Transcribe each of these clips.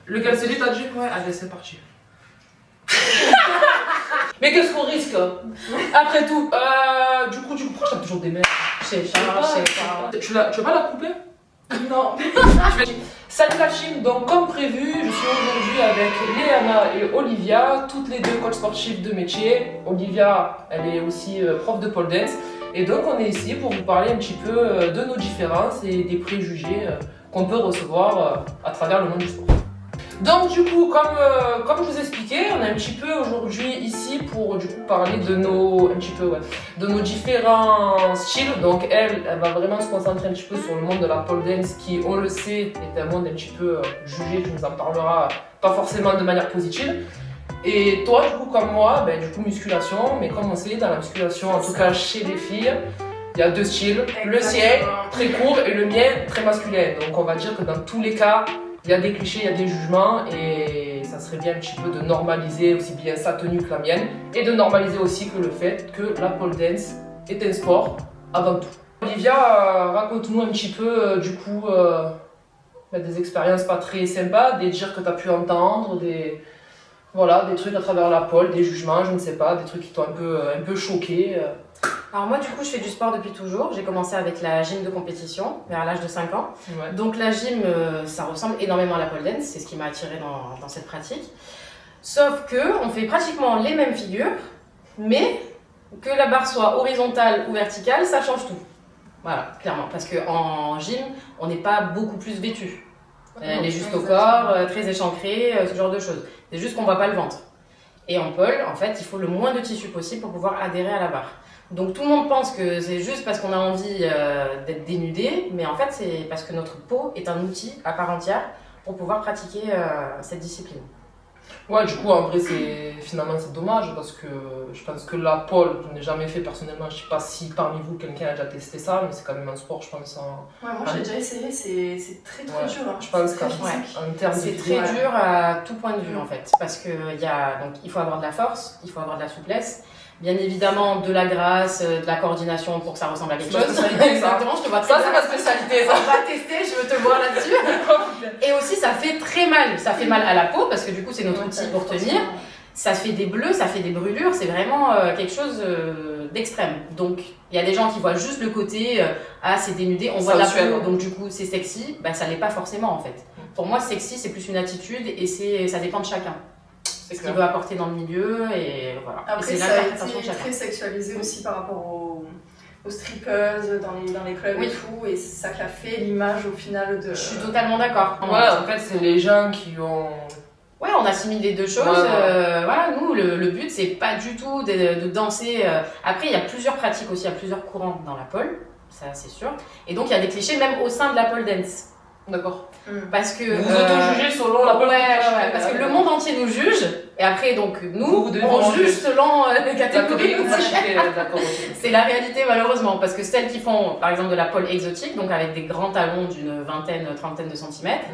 Lequel c'est lui, t'as dit? Ouais. Allez, c'est parti. Mais qu'est-ce qu'on risque après tout? Du coup, pourquoi t'as toujours des mères? Je sais pas. Tu veux pas la couper? Non. Salut la team, donc comme prévu, je suis aujourd'hui avec Léana et Olivia, toutes les deux coachs sportifs de métier. Olivia, elle est aussi prof de pole dance. Et donc on est ici pour vous parler un petit peu de nos différences et des préjugés qu'on peut recevoir à travers le monde du sport. Donc du coup, comme je vous expliquais, on est un petit peu aujourd'hui ici pour du coup parler de nos différents styles. Donc elle va vraiment se concentrer un petit peu sur le monde de la pole dance qui, on le sait, est un monde un petit peu jugé, tu nous en parleras pas forcément de manière positive. Et toi, du coup, comme moi, du coup musculation, mais comme on sait, dans la musculation, en tout cas chez les filles, il y a deux styles. Exactement. Le sien, très court, et le mien, très masculin. Donc on va dire que dans tous les cas, il y a des clichés, il y a des jugements et ça serait bien un petit peu de normaliser aussi bien sa tenue que la mienne et de normaliser aussi que le fait que la pole dance est un sport avant tout. Olivia, raconte-nous un petit peu des expériences pas très sympas, des dires que tu as pu entendre, des trucs à travers la pole, des jugements, je ne sais pas, des trucs qui t'ont un peu choqué. Alors moi du coup je fais du sport depuis toujours, j'ai commencé avec la gym de compétition vers l'âge de 5 ans. Ouais. Donc la gym ça ressemble énormément à la pole dance, c'est ce qui m'a attirée dans cette pratique. Sauf que on fait pratiquement les mêmes figures, mais que la barre soit horizontale ou verticale, ça change tout. Voilà, clairement, parce qu'en gym on n'est pas beaucoup plus vêtu. Elle est juste au corps, très échancrée, ce genre de choses. C'est juste qu'on voit pas le ventre. Et en pole, en fait, il faut le moins de tissu possible pour pouvoir adhérer à la barre. Donc tout le monde pense que c'est juste parce qu'on a envie d'être dénudé, mais en fait c'est parce que notre peau est un outil à part entière pour pouvoir pratiquer cette discipline. Ouais, du coup, en vrai, finalement, c'est dommage parce que je pense que la pole, je n'ai jamais fait personnellement. Je sais pas si parmi vous, quelqu'un a déjà testé ça, mais c'est quand même un sport, je pense. Ouais, moi j'ai déjà essayé, c'est très dur. Hein. Je pense qu'en termes de c'est très dur à tout point de vue en fait, parce que il faut avoir de la force, il faut avoir de la souplesse. Bien évidemment, de la grâce, de la coordination pour que ça ressemble à quelque chose. Exactement, je te vois très ça, bien. c'est ma spécialité. On va tester, je veux te voir là-dessus. Et aussi, ça fait très mal. Ça fait mal à la peau parce que du coup, c'est notre outil pour tenir. Ça fait des bleus, ça fait des brûlures. C'est vraiment quelque chose d'extrême. Donc, il y a des gens qui voient juste le côté c'est dénudé, on voit de la peau, donc du coup, c'est sexy. Ça l'est pas forcément en fait. Pour moi, sexy, c'est plus une attitude et ça dépend de chacun. C'est ce qu'il veut apporter dans le milieu et voilà. Après, et c'est ça a l'interprétation de été chacun. très sexualisé aussi par rapport aux strippers dans les clubs et tout, et c'est ça qui a fait l'image au final de... Je suis totalement d'accord. Ouais, en fait, c'est les gens qui ont... Ouais, on assimile les deux choses. Voilà, nous, le but, c'est pas du tout de danser. Après, il y a plusieurs pratiques aussi, il y a plusieurs courants dans la pole, ça c'est sûr. Et donc, il y a des clichés même au sein de la pole dance. D'accord. Parce que vous auto-jugez selon la pole. parce que le monde entier nous juge et après donc nous on juge selon les catégories. C'est la réalité malheureusement parce que celles qui font par exemple de la pole exotique donc avec des grands talons d'une vingtaine, trentaine de centimètres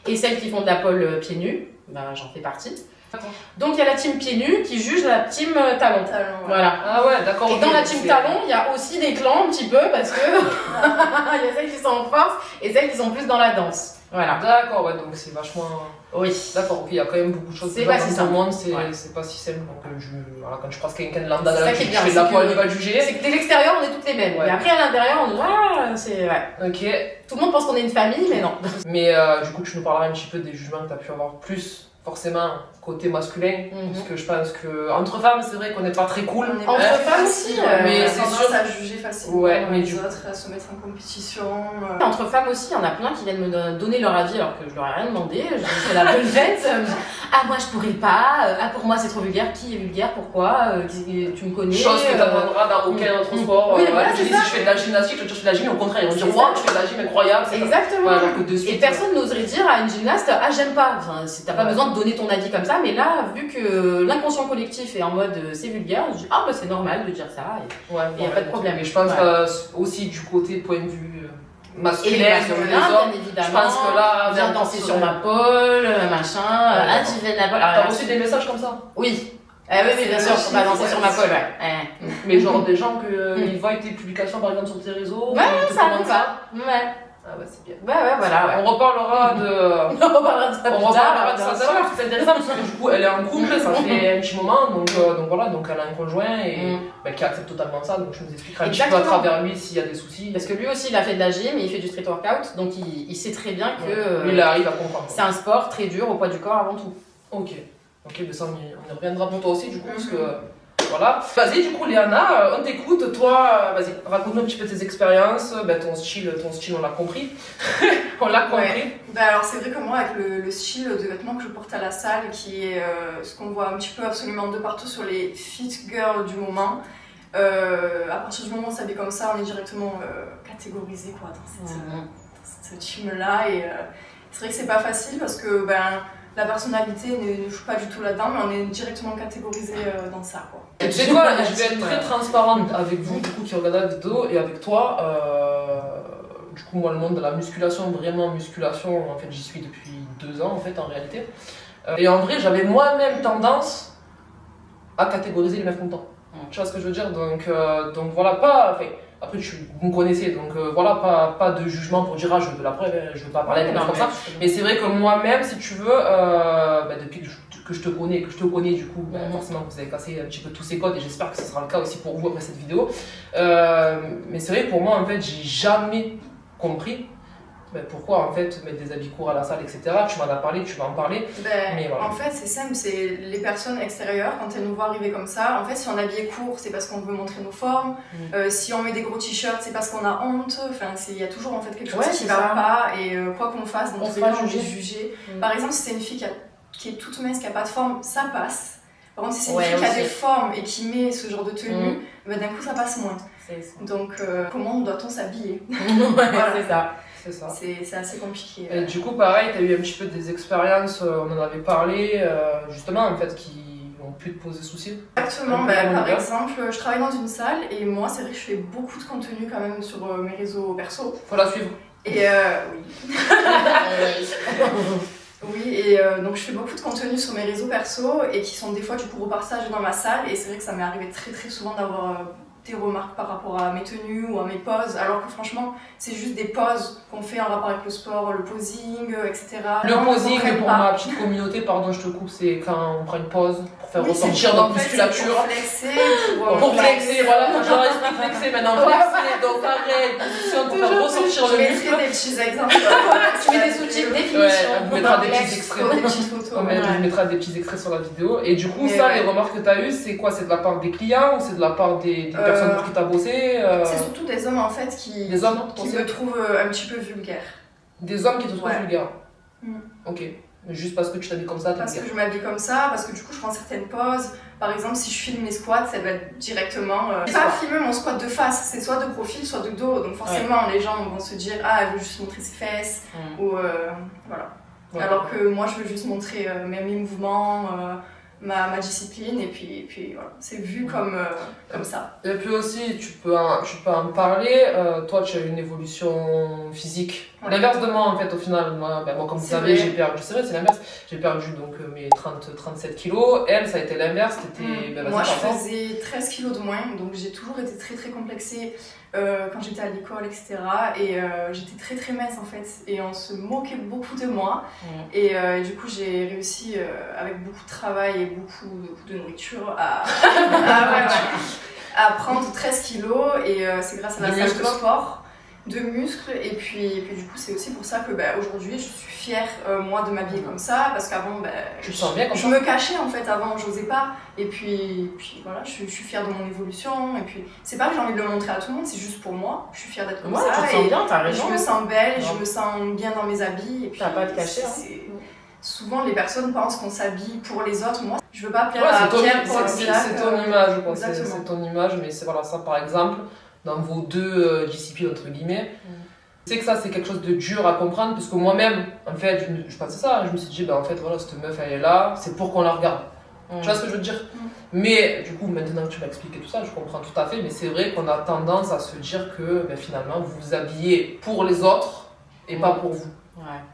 et celles qui font de la pole pieds nus, j'en fais partie. Donc il y a la team pieds nus qui juge la team talons. Voilà. Ah ouais, d'accord. Et dans la team talons, il y a aussi des clans un petit peu parce que il y a celles qui sont en force et celles qui sont plus dans la danse. Voilà. D'accord, ouais, donc c'est vachement... Oui. D'accord, ok, il y a quand même beaucoup de choses c'est pas si simple. Dans le monde, c'est pas si simple. Donc quand je croise quelqu'un de lambda, je fais de la pole, il va le juger. C'est que dès l'extérieur, on est toutes les mêmes. Ouais. Et après, à l'intérieur, on dit c'est... Ouais. Ok. Tout le monde pense qu'on est une famille, mais non. Mais du coup, tu nous parleras un petit peu des jugements que tu as pu avoir plus, forcément, côté masculin. Parce que je pense qu'entre femmes, c'est vrai qu'on n'est pas très cool. Entre femmes aussi, mais c'est sûr à juger facilement les autres, à se mettre en compétition. Entre femmes aussi, il y en a plein qui viennent me donner leur avis alors que je leur ai rien demandé. Je fais la bonne fête. Moi je pourrais pas. Pour moi c'est trop vulgaire. Qui est vulgaire? Pourquoi? Tu me connais? Chose que tu n'apprendras dans aucun autre sport. Oui, voilà, si je fais de la gymnastique, je fais de la gym, au contraire, ils vont dire waouh, tu fais de la gym incroyable. Exactement. Et personne n'oserait dire à une gymnaste j'aime pas. Enfin, t'as pas besoin de donner ton avis comme ça, mais là, vu que l'inconscient collectif est en mode c'est vulgaire, je dis c'est normal de dire ça. Et y a pas de problème. Mais je pense aussi du côté point de vue masculin, bien évidemment. Je pense que là, viens danser sur ma pole, machin. Tu fais de la pole. T'as reçu des messages comme ça? Oui. Oui, bien sûr, on va danser sur ma pole, Mais genre des gens qui voient tes publications par exemple sur tes réseaux. Ouais, ça arrive ça. Ouais. Ah bah c'est bien. Ouais, voilà. On reparlera de... On reparlera de ça plus On reparlera tard, de ça bien tout à l'heure, sûr. parce que c'est intéressant parce que du coup elle est en couple, ça fait un petit moment, donc voilà, donc elle a un conjoint et qui accepte totalement ça, donc je nous expliquerai un petit peu à Exactement. travers lui s'il y a des soucis. Parce que lui aussi, il a fait de la gym et il fait du street workout, donc il sait très bien que Lui il arrive à comprendre. c'est un sport très dur au poids du corps avant tout. Ok, mais ça on y reviendra pour toi aussi du coup, parce que voilà. Vas-y, du coup Léana, on t'écoute, toi, vas-y, raconte-nous un petit peu tes expériences, ton style on l'a compris. On l'a compris. Ouais. Bah alors c'est vrai que moi avec le style de vêtements que je porte à la salle, qui est ce qu'on voit un petit peu absolument de partout sur les fit girls du moment, à partir du moment où on s'habille comme ça, on est directement catégorisé quoi, dans cette team-là. Et c'est vrai que c'est pas facile parce que la personnalité ne joue pas du tout là-dedans, mais on est directement catégorisé dans ça quoi. Et tu sais quoi, je vais être très transparente avec vous, du coup, qui regardez la vidéo, et avec toi. Du coup, moi, le monde de la musculation, vraiment musculation, en fait, j'y suis depuis 2 ans, en fait, en réalité. Et en vrai, j'avais moi-même tendance à catégoriser les meufs contents. Tu vois ce que je veux dire? Donc voilà, pas... Enfin, après, vous me connaissez, donc voilà, pas de jugement pour dire, je veux la preuve, je veux pas parler avec des meufs comme ça. Mais c'est vrai que moi-même, si tu veux, depuis que je te connais, du coup, forcément, vous avez cassé un petit peu tous ces codes, et j'espère que ce sera le cas aussi pour vous après cette vidéo. Mais c'est vrai que pour moi, en fait, j'ai jamais compris pourquoi en fait mettre des habits courts à la salle, etc. Tu m'en as parlé, tu vas en parler. Mais voilà. En fait, c'est simple, c'est les personnes extérieures, quand elles nous voient arriver comme ça, en fait, si on est habillé court, c'est parce qu'on veut montrer nos formes. Si on met des gros t-shirts, c'est parce qu'on a honte. Enfin, il y a toujours en fait quelque chose qui va pas, et quoi qu'on fasse, dans tous les cas, on est jugé. Par exemple, si c'est une fille qui est toute mince, qui n'a pas de forme, ça passe. Par contre, si c'est une fille qui a des formes et qui met ce genre de tenue, d'un coup, ça passe moins. Donc, comment doit-on s'habiller? Voilà. C'est ça. C'est ça. C'est assez compliqué. Et du coup, pareil, tu as eu un petit peu des expériences, on en avait parlé, justement, en fait, qui ont pu te poser souci. Exactement, par exemple, je travaille dans une salle et moi, c'est vrai que je fais beaucoup de contenu quand même sur mes réseaux perso. Faut la suivre. Et oui. Oui, et donc je fais beaucoup de contenu sur mes réseaux perso et qui sont des fois du coup repartagés dans ma salle, et c'est vrai que ça m'est arrivé très très souvent d'avoir des remarques par rapport à mes tenues ou à mes poses, alors que franchement c'est juste des poses qu'on fait en rapport avec le sport, le posing, etc. Le posing, pour ma petite communauté, pardon je te coupe, c'est quand on prend une pause pour faire ressortir notre musculature. Pour flexer, pour flexer, voilà, quand je leur explique flexer, maintenant flexer, donc pareil, position pour faire ressortir le muscle. Je mettrai des petits exemples. Tu mets des sous-titres, définition. Ouais, on mettra des petits extraits. Des petites photos. On mettra des petits extraits sur la vidéo. Et du coup, les remarques que tu as eues, c'est quoi? C'est de la part des clients ou c'est de la part des personnes pour qui tu as bossé? C'est surtout des hommes en fait qui me trouvent un petit peu vulgaire. Des hommes qui te trouvent vulgaire? Ok. Juste parce que tu t'habilles comme ça, parce que je m'habille comme ça, parce que du coup je prends certaines poses. Par exemple, si je filme mes squats, ça va être directement. Je vais pas filmer mon squat de face, c'est soit de profil, soit de dos. Donc forcément, les gens vont se dire ah, elle veut juste montrer ses fesses, ou voilà. Ouais. Alors que moi, je veux juste montrer mes mouvements, ma discipline, et puis voilà, c'est vu comme ça. Et puis aussi, tu peux en parler. Toi, tu as une évolution physique. L'inverse de moi, en fait, au final. Moi comme vous savez, j'ai perdu. C'est vrai, c'est l'inverse. J'ai perdu donc mes 37 kilos. Elle, ça a été l'inverse. Moi, je faisais 13 kilos de moins, donc j'ai toujours été très très complexée quand j'étais à l'école, etc. Et j'étais très très mince en fait. Et on se moquait beaucoup de moi. Et du coup, j'ai réussi avec beaucoup de travail et beaucoup de nourriture à prendre 13 kilos. Et c'est grâce à la salle de sport, de muscles, et puis du coup c'est aussi pour ça que aujourd'hui je suis fière moi de m'habiller comme ça, parce qu'avant je me cachais en fait, avant j'osais pas, et puis voilà, je suis fière de mon évolution, et puis c'est pas que j'ai envie de le montrer à tout le monde, c'est juste pour moi, je suis fière d'être comme ça, et bien, je me sens belle, je me sens bien dans mes habits, et puis t'as pas à te cacher, souvent les personnes pensent qu'on s'habille pour les autres. Moi je veux pas plaire à Pierre pour c'est ton image, c'est ton image, mais c'est voilà, ça par exemple dans vos deux disciplines entre guillemets. C'est que ça c'est quelque chose de dur à comprendre, parce que moi-même en fait je pensais ça, je me suis dit en fait voilà, cette meuf elle est là, c'est pour qu'on la regarde. Tu vois ce que je veux dire? Mais du coup maintenant que tu m'as expliqué tout ça, je comprends tout à fait, mais c'est vrai qu'on a tendance à se dire que finalement vous vous habillez pour les autres et pas pour vous.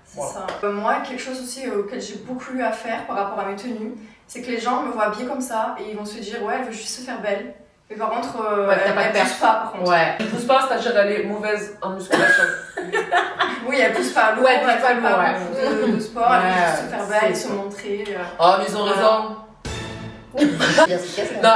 C'est ça. Moi, quelque chose aussi auquel j'ai beaucoup eu à faire par rapport à mes tenues, c'est que les gens me voient habillée comme ça et ils vont se dire ouais, elle veut juste se faire belle. Mais par contre, t'as pas de elle perf. pousse pas par contre. Ouais. Elle pousse pas, c'est-à-dire elle est mauvaise en musculation. Oui, elle pousse pas lourd, Ouais, elle fait lourd, pas ouais. beaucoup de sport, elle veut juste se faire belle, c'est se montrer. Ah, mais ils ont raison. Bien efficace. Non,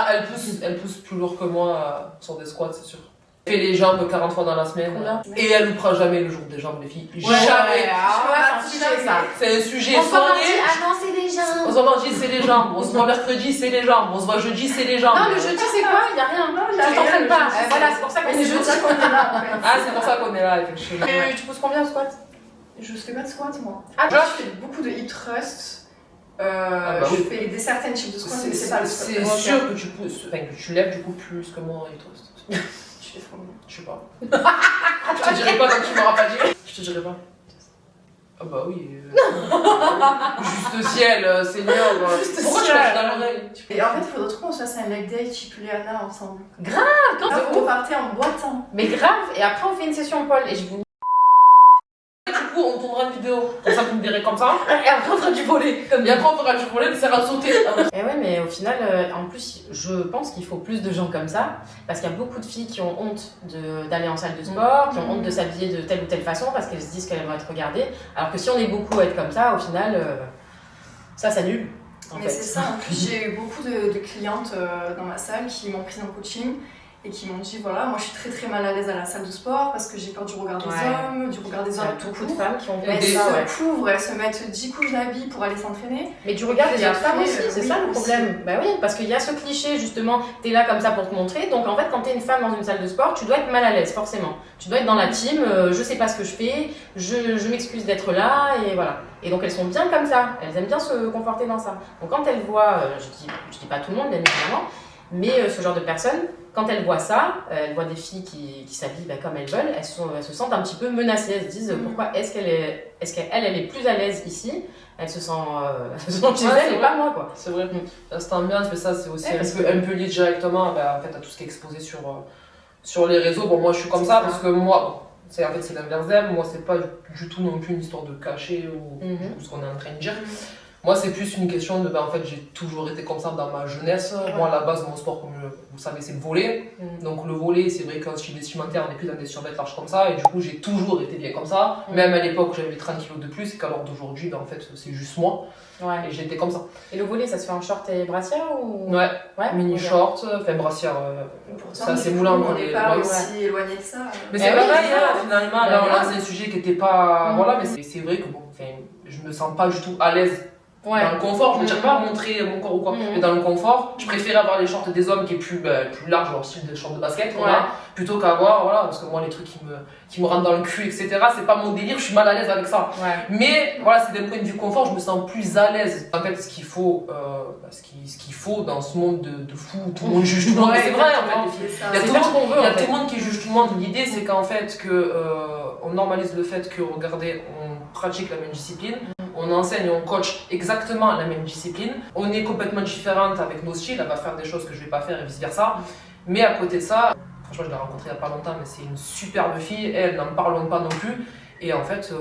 elle pousse plus lourd que moi sur des squats, c'est sûr. Elle fait les jambes 40 fois dans la semaine. Combien Et elle loupera jamais le jour des jambes, les filles. Ouais, Jamais. ah ouais, c'est un sujet ça. C'est un sujet On se voit soigné. mardi, ah non, c'est les jambes. On se voit mardi, c'est les jambes. On se voit mercredi, c'est les jambes. On se voit jeudi, c'est les jambes. Non, le jeudi, c'est quoi? Il y a rien. Non, Tu t'entraînes pas. jeudi, Voilà, c'est pour ça qu'on Mais est c'est jeudi. pour ça qu'on est là en fait. Ah, c'est pour ça qu'on est là, effectivement. Tu pousses combien au squat? Je fais pas de squat moi. Ah, Je fais beaucoup de hip thrust. bah Je oui. fais des certaines types de squats, mais c'est pas le squat. C'est sûr que tu pousses, enfin que tu lèves du coup plus que moi et toi. Je fais trop bien. Je sais pas. Je te dirai pas tant que tu m'auras pas dit. Je te dirai pas. Ah bah oui. Juste ciel, Seigneur. Pourquoi tu l'as dans l'oreille? Et en fait, il faudrait trop qu'on se fasse un leg day type Léana ensemble. quand Là, c'est vous repartez en boitant. Mais grave, et après on fait une session Paul et je vous. Du coup, on tournera une vidéo. Comme ça, vous me verrez comme ça. Et après on fera du volet. Et après, on fera du volet, mais ça va sauter. Et ouais, mais au final, en plus, je pense qu'il faut plus de gens comme ça, parce qu'il y a beaucoup de filles qui ont honte d'aller en salle de sport, qui ont honte de s'habiller de telle ou telle façon, parce qu'elles se disent qu'elles vont être regardées. Alors que si on est beaucoup à être comme ça, au final, ça s'annule. Mais c'est ça, en plus j'ai eu beaucoup de clientes dans ma salle qui m'ont prise en coaching et qui m'ont dit voilà, moi je suis très très mal à l'aise à la salle de sport parce que j'ai peur du regard des hommes, du regard des Il y a hommes. beaucoup de femmes qui ont Elles fait ça, ouais. se couvrent, elles se mettent 10 couches d'habits pour aller s'entraîner. Mais du regard des Et autres femmes après, aussi, c'est oui, ça le aussi. problème. Bah oui, parce qu'il y a ce cliché justement, t'es là comme ça pour te montrer, donc en fait quand t'es une femme dans une salle de sport, tu dois être mal à l'aise forcément. Tu dois être dans la team, je sais pas ce que je fais, je m'excuse d'être là, et voilà. Et donc elles sont bien comme ça, elles aiment bien se conforter dans ça. Donc quand elles voient, je dis pas tout le monde bien évidemment, mais ce genre de personnes, quand elles voient ça, elles voient des filles qui s'habillent comme elles veulent, elles se sentent un petit peu menacées, elles se disent pourquoi est-ce qu'elle est plus à l'aise ici, elle se sent chez elle et pas moi quoi. C'est vrai. C'est ambiance, mais ça, c'est aussi Ouais, un peu lié directement en fait, à tout ce qui est exposé sur les réseaux. Bon, moi, je suis comme ça parce que moi, c'est l'inverse d'elle. Moi, c'est pas du tout non plus une histoire de cacher ou ce qu'on est en train de dire. Moi, c'est plus une question de, en fait, j'ai toujours été comme ça dans ma jeunesse. Ouais. Moi, à la base, mon sport, comme vous savez, c'est le volley. Donc, le volley, c'est vrai que quand je suis vestimentaire, on est plus dans des survêtements larges comme ça. Et du coup, j'ai toujours été bien comme ça. Même à l'époque où j'avais 30 kilos de plus, et qu'alors d'aujourd'hui, en fait, c'est juste moi. Ouais. Et j'étais comme ça. Et le volley, ça se fait en short et brassière ou... Ouais, Ouais, mini ok. short, enfin brassière. Pourtant, Ça, c'est du moulant coup, pour on les- n'est pas ouais. aussi éloigné de ça. Mais Eh c'est oui, pareil, c'est ça. finalement. Là, on lance un sujet qui n'était pas. Voilà, mais c'est vrai que bon, je me sens pas du tout à l'aise. Ouais. Dans le confort, je ne dirais pas montrer mon corps ou quoi, mais dans le confort, je préfère avoir les shorts des hommes qui est plus large, genre style de shorts de basket, voilà, plutôt qu'avoir, voilà, parce que moi les trucs qui me rentrent dans le cul, etc., c'est pas mon délire, je suis mal à l'aise avec ça. Ouais. Mais voilà, c'est d'un point de vue confort, je me sens plus à l'aise. En fait, ce qu'il faut dans ce monde de fou, tout le monde juge tout le monde, Ouais, c'est vrai en exactement. fait, les filles. C'est ça. Il y a C'est tout faire ce qu'on veut, Il y a en fait. tout le monde qui juge tout le monde. L'idée, c'est qu'en fait, on normalise le fait que, regardez, on pratique la même discipline, on enseigne et on coach exactement la même discipline. On est complètement différentes avec nos styles, elle va faire des choses que je vais pas faire et vice versa. Mais à côté de ça, franchement, je l'ai rencontrée il y a pas longtemps, mais c'est une superbe fille. Elle, n'en parlons pas non plus. Et en fait,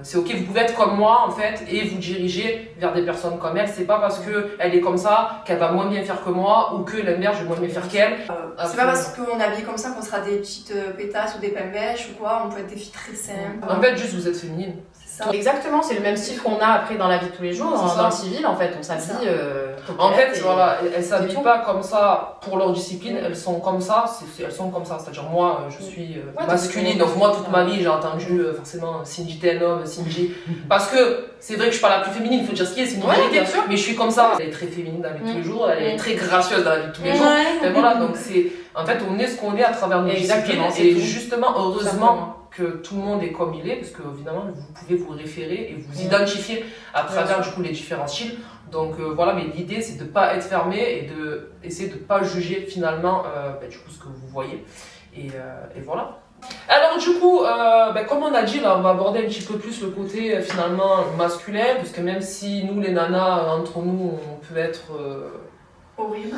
c'est ok, vous pouvez être comme moi en fait et vous diriger vers des personnes comme elle. C'est pas parce qu'elle est comme ça qu'elle va moins bien faire que moi ou que l'inverse, je vais moins bien faire qu'elle. C'est pas parce qu'on est habillé comme ça qu'on sera des petites pétasses ou des pembèches ou quoi, on peut être des filles très simples. En fait, juste vous êtes féminine. C'est ça. Exactement, c'est le même style qu'on a après dans la vie de tous les jours, C'est ça. dans le civil en fait, on s'habille. En fait, coquette et- voilà, elles et s'habillent tout. pas comme ça pour leur discipline, elles sont comme ça, elles sont comme ça. C'est-à-dire, moi, je suis masculine, donc moi, toute ma vie, j'ai entendu forcément Cindy t'es un homme, Cindy. Parce que c'est vrai que je suis pas la plus féminine, il faut dire ce qui est, c'est une Ouais, vérité, bien sûr. mais je suis comme ça. Elle est très féminine dans la vie de tous les jours, elle est très gracieuse dans la vie de tous les jours. Ouais. Et voilà, donc c'est. En fait, on est ce qu'on est à travers nos Exactement, disciplines. c'est Et tout. justement, heureusement Simplement. que tout le monde est comme il est, parce que évidemment, vous pouvez vous référer et vous identifier à travers du coup les différents styles. Donc voilà, mais l'idée c'est de pas être fermé et de essayer de pas juger finalement du coup ce que vous voyez. Et voilà. Alors du coup, comme on a dit là, on va aborder un petit peu plus le côté finalement masculin, parce que même si nous les nanas entre nous on peut être Horrible.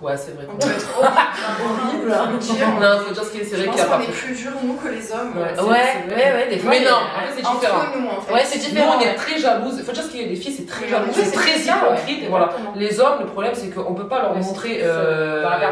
Ouais, c'est vrai. On peut être horrible. Non, faut dire ce qui est, c'est vrai qu'il y a pas. On est plus dur, nous, que les hommes. Ouais, des fois. Mais non, en fait, c'est différent. Entre nous, en fait. Ouais, c'est différent. Nous, on est très jalouses. Faut dire ce qu'il y a, les filles, c'est très jaloux, Oui, c'est très ça, hypocrite. Et voilà. Les hommes, le problème, c'est qu'on peut pas leur montrer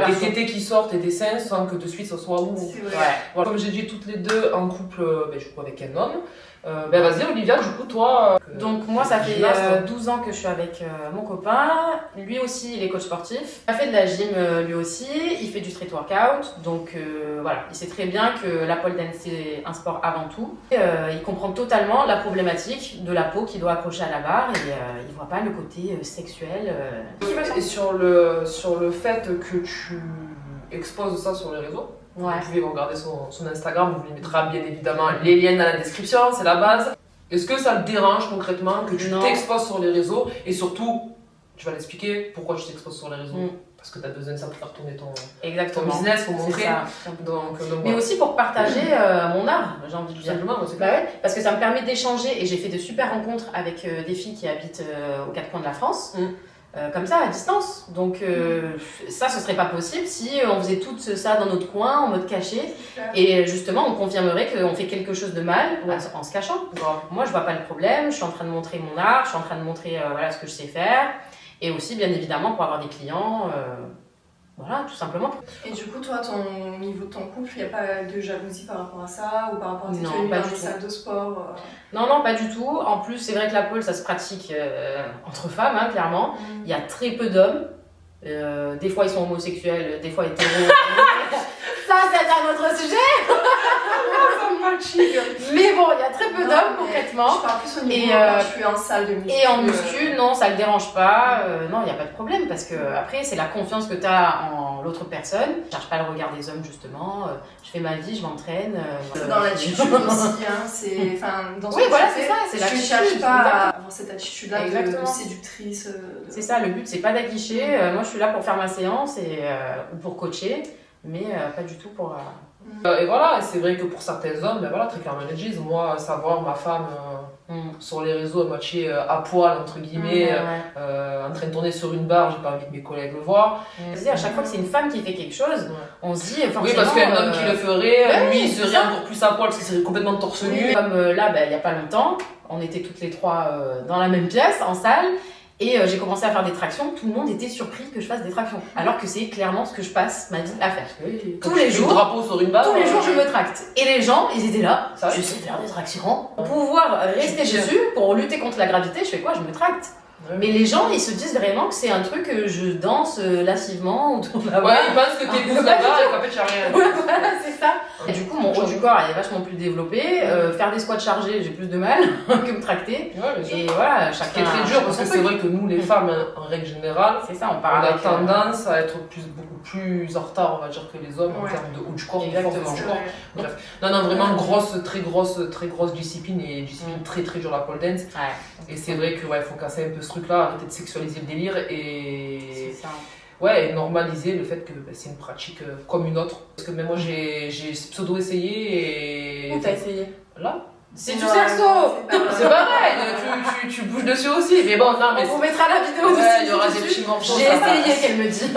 des tétés qui sortent et des seins sans que de suite ça soit où. C'est vrai. Voilà. Comme j'ai dit, toutes les deux en couple, du coup, avec un homme. Vas-y, Olivia, du coup, toi. Donc, moi, ça fait 12 ans que je suis avec mon copain. Lui aussi, il est coach sportif. Il a fait de la gym lui aussi. Il fait du street workout. Donc, voilà, il sait très bien que la pole dance, c'est un sport avant tout. Il comprend totalement la problématique de la peau qui doit accrocher à la barre et il voit pas le côté sexuel. Et sur le fait que tu exposes ça sur les réseaux. Ouais. Vous pouvez regarder son Instagram, on vous y mettra bien évidemment les liens dans la description, c'est la base. Est-ce que ça te dérange concrètement que tu t'exposes sur les réseaux et surtout, tu vas l'expliquer pourquoi tu t'exposes sur les réseaux parce que tu as besoin de ça pour faire tourner ton business, pour montrer. Donc, mais aussi pour partager mon art, j'ai envie de dire. Simplement, parce que ça me permet d'échanger et j'ai fait de super rencontres avec des filles qui habitent aux quatre coins de la France. Comme ça, à distance. Donc ça, ce serait pas possible si on faisait tout ça dans notre coin, en mode caché. Et justement, on confirmerait qu'on fait quelque chose de mal en se cachant. Moi, je vois pas le problème. Je suis en train de montrer mon art, je suis en train de montrer voilà, ce que je sais faire. Et aussi, bien évidemment, pour avoir des clients. Voilà, tout simplement. Et du coup, toi, au niveau de ton couple, il n'y a pas de jalousie par rapport à ça ou par rapport à tes tenues dans les salles de sport Non, pas du tout. En plus, c'est vrai que la pole, ça se pratique entre femmes, hein, clairement. Il y a très peu d'hommes. Des fois, ils sont homosexuels, des fois hétéros. Ça, c'est un autre sujet. Mais bon, il y a très peu d'hommes concrètement. Je parle plus au niveau quand je suis en salle de muscu. Et en muscu, non, ça le dérange pas. Non, il n'y a pas de problème parce que après, c'est la confiance que tu as en l'autre personne. Je cherche pas le regard des hommes justement. Je fais ma vie, je m'entraîne. Dans l'attitude aussi, hein. C'est, dans ce oui, voilà, c'est ça. C'est l'attitude. Je cherche pas à avoir cette attitude-là de séductrice. C'est ça, le but, c'est pas d'afficher. Moi, je suis là pour faire ma séance ou pour coacher, mais pas du tout pour. Et voilà, c'est vrai que pour certains hommes, ben voilà, très clairement les disent. Moi, savoir ma femme sur les réseaux à moitié à poil, entre guillemets, en train de tourner sur une barre, j'ai pas envie que mes collègues le voient. À chaque fois que c'est une femme qui fait quelque chose, on se dit forcément. Oui, parce qu'un homme qui le ferait, lui, il serait encore plus à poil parce qu'il serait complètement torse nu. Comme là, il y a pas longtemps, on était toutes les trois dans la même pièce, en salle. Et j'ai commencé à faire des tractions, tout le monde était surpris que je fasse des tractions. Alors que c'est clairement ce que je passe ma vie à faire. Tous les jours, drapeau sur une barre, tous les jours je me tracte. Et les gens, ils étaient là, je sais faire des tractions. Pour pouvoir rester dessus, pour lutter contre la gravité, je fais quoi? Je me tracte. Mais les gens, ils se disent vraiment que c'est un truc que je danse lascivement autour de la barre. Ouais, ils pensent que t'es pousse là-bas et qu'en fait, j'ai rien. Ouais, voilà, c'est ça. Et du coup, mon haut du corps est vachement plus développé. Faire des squats chargés, j'ai plus de mal que me tracter. Ouais, et voilà, chacun. Ce qui est très dur, parce que c'est vrai que nous, les femmes, en règle générale, c'est ça, on a tendance à être beaucoup plus en retard, on va dire, que les hommes en termes de haut du corps, de force de du corps. Bref. Non, vraiment très grosse discipline et discipline très dure la pole dance. Et c'est vrai que faut casser un peu ce truc-là, arrêter de sexualiser le délire et normaliser le fait que c'est une pratique comme une autre. Parce que même moi j'ai pseudo-essayé et. Où t'as essayé? Là. C'est du saxo! C'est pareil, tu bouges dessus aussi. Mais bon, non, mais. On vous mettra la vidéo dessus. Il y aura des petits morceaux. J'ai essayé, qu'elle me dit.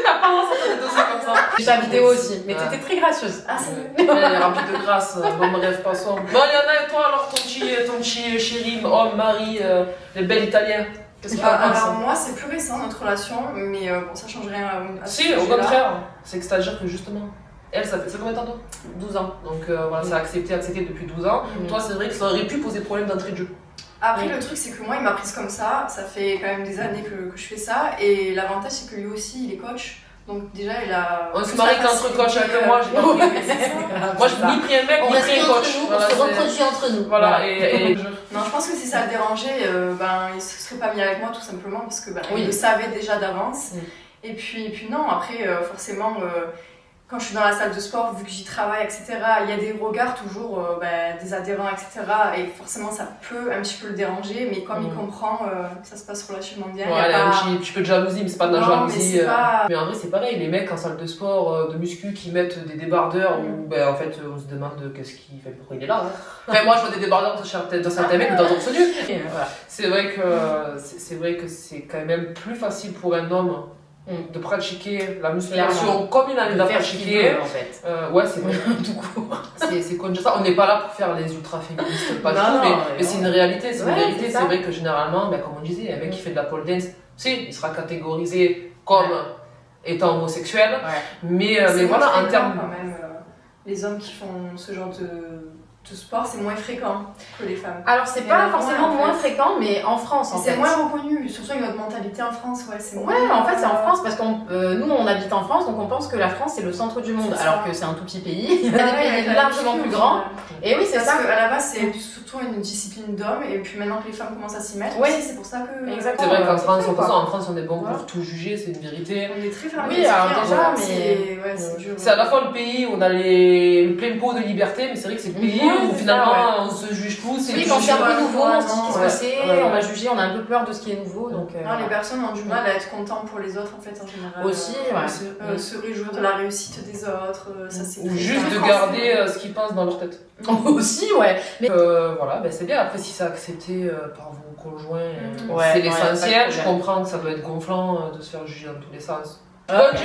T'as pas lancé ton dossier comme ça. J'ai ta vidéo aussi, mais t'étais très gracieuse. Ah, c'est vrai. Elle est remplie de grâce. Bon, bref, passons. Bon, il y en a et toi alors, ton petit chéri, homme, mari, le bel italien. Qu'est-ce que tu en penses? Alors, moi, c'est plus récent notre relation, mais bon, ça change rien à si, au contraire. C'est-à-dire que justement. Elle, ça fait combien de temps toi? 12 ans. Donc voilà, ça a accepté depuis 12 ans. Toi, c'est vrai que ça aurait pu poser problème d'entrée de jeu. Après, le truc, c'est que moi, il m'a prise comme ça fait quand même des années que je fais ça, et l'avantage, c'est que lui aussi, il est coach. Donc déjà, il a... On se marie qu'entre coach avec moi, j'ai pas pris. Moi, je n'ai ni pris un mec, ni pris un coach. On se reproduit entre nous. Voilà, Non, je pense que si ça le dérangeait, il se serait pas mis avec moi, tout simplement, parce que il le savait déjà d'avance. Et puis non, après, forcément... quand je suis dans la salle de sport, vu que j'y travaille, etc., il y a des regards toujours des adhérents, etc. Et forcément, ça peut un petit peu le déranger, mais comme il comprend, ça se passe relativement bien. Ouais, un petit peu de jalousie, mais c'est pas de la jalousie. Mais en vrai, c'est pareil, les mecs en salle de sport, de muscu, qui mettent des débardeurs où en fait, on se demande qu'est-ce qu'il fait, pourquoi il est là. Hein. Enfin, moi, je vois des débardeurs dans certains mecs ou dans d'autres nus. Voilà. C'est vrai que c'est quand même plus facile pour un homme de pratiquer la musculation comme il a envie de la pratiquer. En fait. Ouais, c'est vrai, tout court. C'est comme ça. On n'est pas là pour faire les ultra féministes, pas du tout, mais c'est une réalité. C'est une vérité. C'est vrai que généralement, comme on disait, un mec qui fait de la pole dance, il sera catégorisé comme étant homosexuel. Ouais. Mais voilà, en termes. Quand même, les hommes qui font ce genre de sport, c'est moins fréquent que les femmes. Alors, c'est pas forcément moins fréquent, mais en France, en fait. C'est moins reconnu, surtout avec notre mentalité en France, c'est moins. Ouais, en fait, c'est en France, parce que nous, on habite en France, donc on pense que la France, c'est le centre du monde, alors que c'est un tout petit pays. Il y a des pays largement plus grands. Et oui, c'est ça. Parce qu'à la base, c'est surtout une discipline d'hommes, et puis maintenant que les femmes commencent à s'y mettre, c'est pour ça que. Exactement. C'est vrai qu'en France, on est bon pour tout juger, c'est une vérité. On est très fermés. Oui, alors déjà, mais. C'est dur. C'est à la fois le pays où on a le plein pot de liberté, mais c'est vrai que c'est le pays où finalement on se juge tous. Oui, quand c'est un peu nouveau, on se dit qu'est-ce que c'est, on va juger, on a un peu peur de ce qui est nouveau. Donc, les personnes ont du mal à être contentes pour les autres en fait en général. Aussi, se réjouir de la réussite des autres, ça c'est. Ou juste de garder ce qui passe dans leur tête. Aussi, ouais. Mais voilà, c'est bien. Après, si c'est accepté par vos conjoints, c'est l'essentiel. Je comprends que ça doit être gonflant de se faire juger dans tous les sens.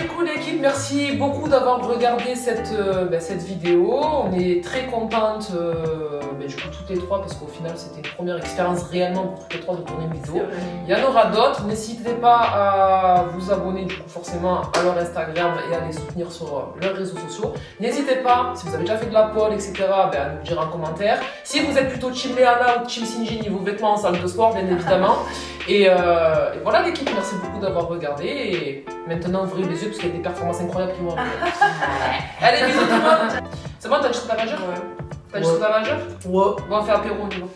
Du coup l'équipe, merci beaucoup d'avoir regardé cette vidéo. On est très contentes, du coup toutes les trois, parce qu'au final c'était une première expérience réellement pour toutes les trois de tourner une vidéo. Il y en aura d'autres, n'hésitez pas à vous abonner du coup forcément à leur Instagram et à les soutenir sur leurs réseaux sociaux. N'hésitez pas, si vous avez déjà fait de la pole, etc., à nous dire en commentaire. Si vous êtes plutôt Team Léana ou Team Sinji niveau vêtements en salle de sport, bien évidemment. Et voilà l'équipe, merci beaucoup d'avoir regardé. Et maintenant ouvrez les yeux parce qu'il y a des performances incroyables qui vont arriver. Allez, bisous tout le monde. C'est bon, t'as juste ta majeure? Ouais. T'as juste ta majeure? Ouais. Bon, on fait apéro, on y va.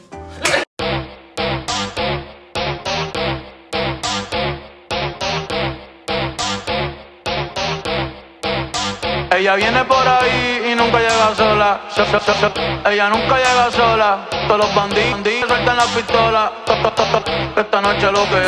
Ella viene por ahí y nunca llega sola. Ella nunca llega sola. Todos los bandidos sueltan la pistola. Esta noche lo que